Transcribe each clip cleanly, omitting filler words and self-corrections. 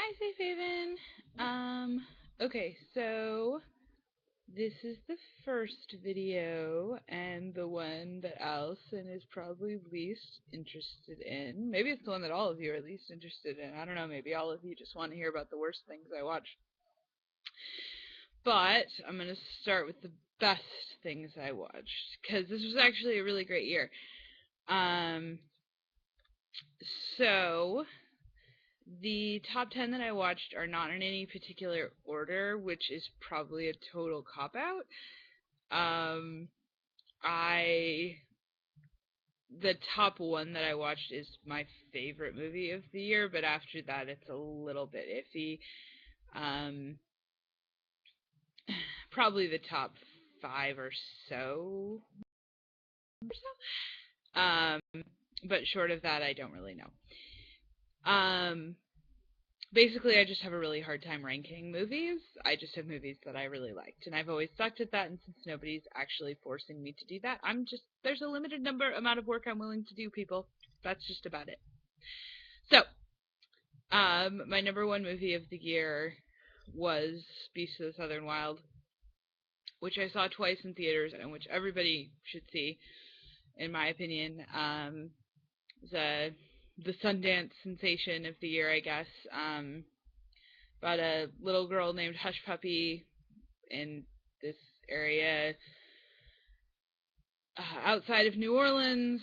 Hi, Safe Haven. Okay, so this is the first video and the one that Allison is probably least interested in. Maybe it's the one that all of you are least interested in. I don't know, maybe all of you just want to hear about the worst things I watch. But I'm going to start with the best things I watched, because this was actually a really great year. Um, so the top 10 that I watched are not in any particular order, which is probably a total cop-out. Um, I the top one that I watched is my favorite movie of the year, but after that it's a little bit iffy. Um, Probably the top 5 or so. Um, but short of that, I don't really know. Basically, I just have a really hard time ranking movies. I just have movies that I really liked, and I've always sucked at that. And since nobody's actually forcing me to do that, there's a limited amount of work I'm willing to do, people. That's just about it. So, my number one movie of the year was Beast of the Southern Wild, which I saw twice in theaters and which everybody should see, in my opinion. The Sundance sensation of the year, I guess. About a little girl named Hush Puppy in this area outside of New Orleans.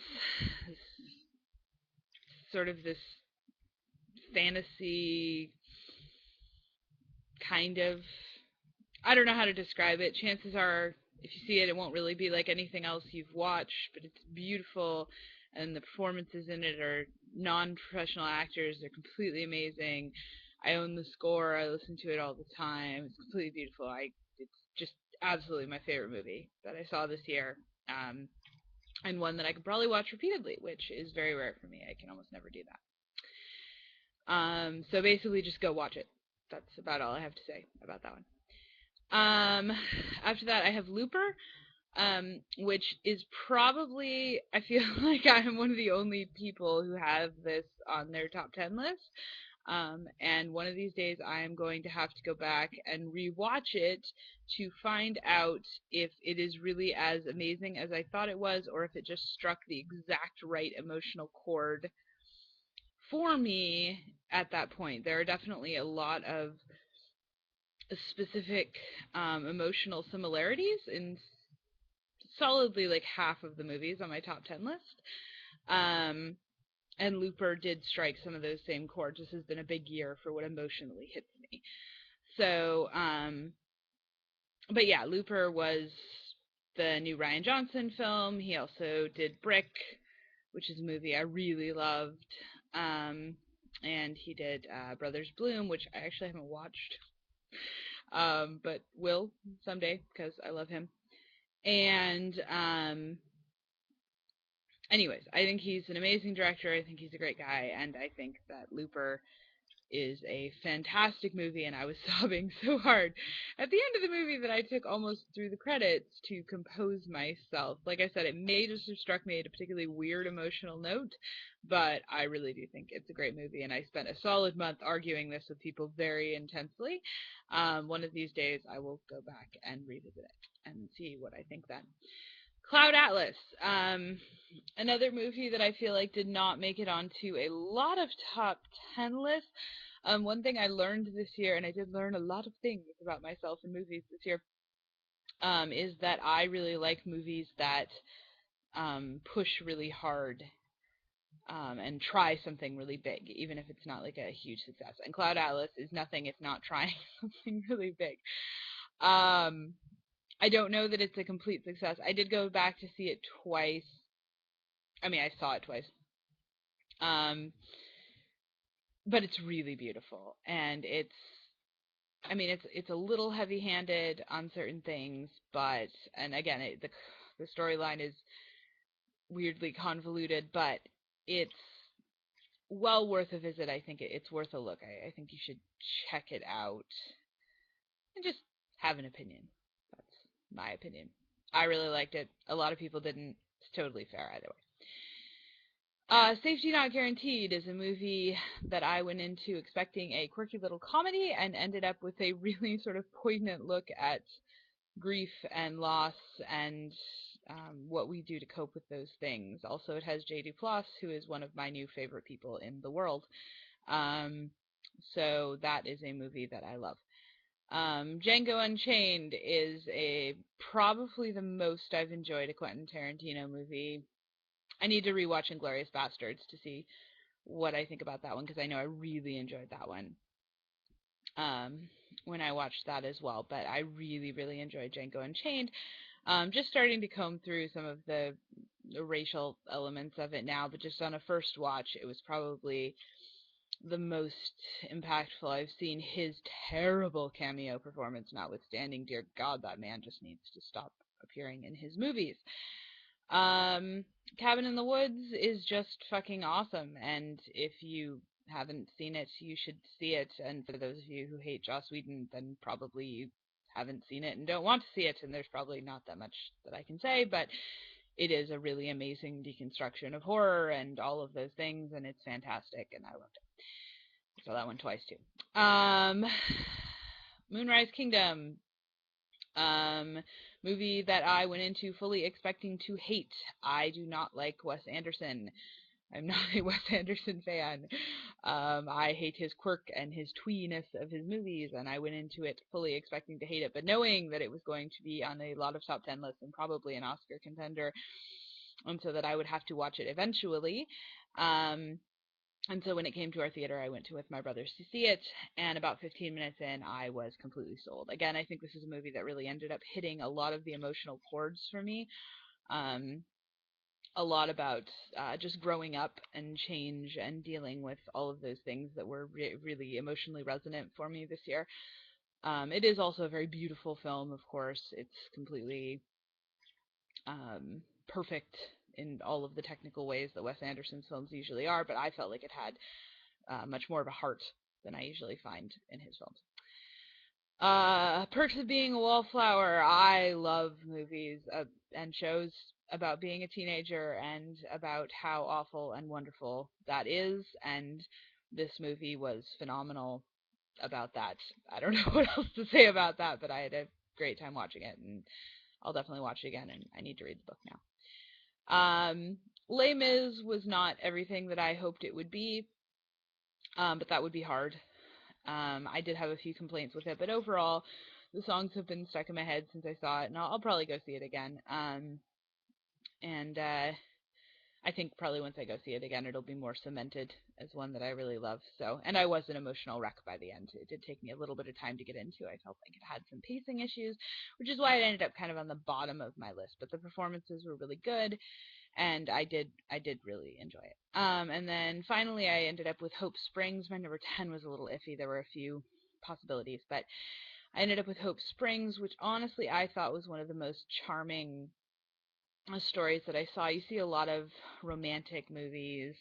Sort of this fantasy kind of. I don't know how to describe it. Chances are, if you see it, it won't really be like anything else you've watched, but it's beautiful, and the performances in it are non-professional actors. They're completely amazing. I own the score. I listen to it all the time. It's completely beautiful. It's just absolutely my favorite movie that I saw this year, and one that I could probably watch repeatedly, which is very rare for me. I can almost never do that. So basically, just go watch it. That's about all I have to say about that one. After that, I have Looper, which is probably, I feel like I'm one of the only people who have this on their top 10 list. And one of these days I am going to have to go back and rewatch it to find out if it is really as amazing as I thought it was, or if it just struck the exact right emotional chord for me at that point. There are definitely a lot of specific emotional similarities in solidly like half of the movies on my top 10 list. And Looper did strike some of those same chords. This has been a big year for what emotionally hits me. So, but yeah, Looper was the new Rian Johnson film. He also did Brick, which is a movie I really loved. And he did Brothers Bloom, which I actually haven't watched, but will someday because I love him. And anyways, I think he's an amazing director. I think he's a great guy, and I think that Looper is a fantastic movie, and I was sobbing so hard at the end of the movie that I took almost through the credits to compose myself. Like I said, it may just have struck me at a particularly weird emotional note, but I really do think it's a great movie, and I spent a solid month arguing this with people very intensely. One of these days I will go back and revisit it and see what I think then. Cloud Atlas, another movie that I feel like did not make it onto a lot of top 10 lists. One thing I learned this year, and I did learn a lot of things about myself in movies this year, is that I really like movies that push really hard and try something really big, even if it's not like a huge success. And Cloud Atlas is nothing if not trying something really big. I don't know that it's a complete success. I did go back to see it twice. I mean, I saw it twice. But it's really beautiful, and it's a little heavy-handed on certain things, but and again, the storyline is weirdly convoluted, but it's well worth a visit. I think it's worth a look. I think you should check it out and just have an opinion. That's my opinion. I really liked it. A lot of people didn't. It's totally fair either way. Safety Not Guaranteed is a movie that I went into expecting a quirky little comedy and ended up with a really sort of poignant look at grief and loss and what we do to cope with those things. Also, it has J.D. Duplass, who is one of my new favorite people in the world. Um, so that is a movie that I love. Django Unchained is probably the most I've enjoyed a Quentin Tarantino movie. I need to rewatch Inglourious Basterds to see what I think about that one, because I know I really enjoyed that one when I watched that as well. But I really, really enjoyed Django Unchained. Just starting to comb through some of the racial elements of it now, but just on a first watch, it was probably the most impactful I've seen. His terrible cameo performance notwithstanding, dear God, that man just needs to stop appearing in his movies. Cabin in the Woods is just fucking awesome, and if you haven't seen it, you should see it. And for those of you who hate Joss Whedon, then probably you haven't seen it and don't want to see it, and there's probably not that much that I can say, but it is a really amazing deconstruction of horror and all of those things, and it's fantastic, and I loved it. I saw that one twice too. Moonrise Kingdom, movie that I went into fully expecting to hate. I do not like Wes Anderson. I'm not a Wes Anderson fan. I hate his quirk and his tweeness of his movies, and I went into it fully expecting to hate it, but knowing that it was going to be on a lot of top 10 lists and probably an Oscar contender, and so that I would have to watch it eventually. And so when it came to our theater, I went to with my brothers to see it, and about 15 minutes in, I was completely sold. Again, I think this is a movie that really ended up hitting a lot of the emotional chords for me. A lot about just growing up and change and dealing with all of those things that were really emotionally resonant for me this year. It is also a very beautiful film, of course. It's completely perfect in all of the technical ways that Wes Anderson's films usually are, but I felt like it had much more of a heart than I usually find in his films. Perks of Being a Wallflower. I love movies and shows about being a teenager and about how awful and wonderful that is, and this movie was phenomenal about that. I don't know what else to say about that, but I had a great time watching it, and I'll definitely watch it again, and I need to read the book now. Les Mis was not everything that I hoped it would be, but that would be hard. I did have a few complaints with it, but overall, the songs have been stuck in my head since I saw it, and I'll probably go see it again. And I think probably once I go see it again, it'll be more cemented as one that I really love. So, and I was an emotional wreck by the end. It did take me a little bit of time to get into. I felt like it had some pacing issues, which is why it ended up kind of on the bottom of my list. But the performances were really good, and I did really enjoy it. And then finally, I ended up with Hope Springs. My number 10 was a little iffy. There were a few possibilities, but I ended up with Hope Springs, which honestly I thought was one of the most charming stories that I saw. You see a lot of romantic movies,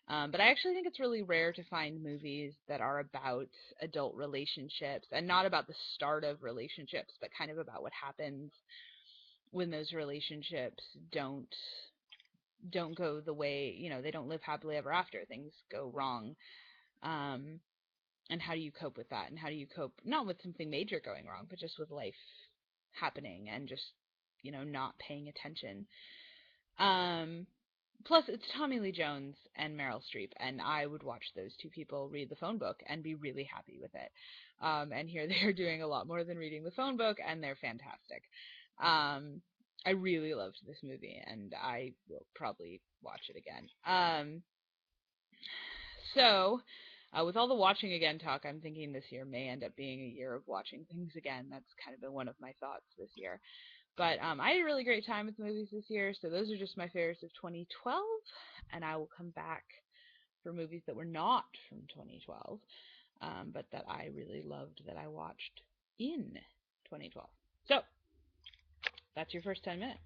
but I actually think it's really rare to find movies that are about adult relationships and not about the start of relationships, but kind of about what happens when those relationships don't go the way, they don't live happily ever after. Things go wrong. And how do you cope with that? And how do you cope, not with something major going wrong, but just with life happening and just, not paying attention. Plus, it's Tommy Lee Jones and Meryl Streep, and I would watch those two people read the phone book and be really happy with it. And here they're doing a lot more than reading the phone book, and they're fantastic. I really loved this movie, and I will probably watch it again. So, with all the watching again talk, I'm thinking this year may end up being a year of watching things again. That's kind of been one of my thoughts this year. But I had a really great time with movies this year, so those are just my favorites of 2012, and I will come back for movies that were not from 2012, but that I really loved that I watched in 2012. So, that's your first 10 minutes.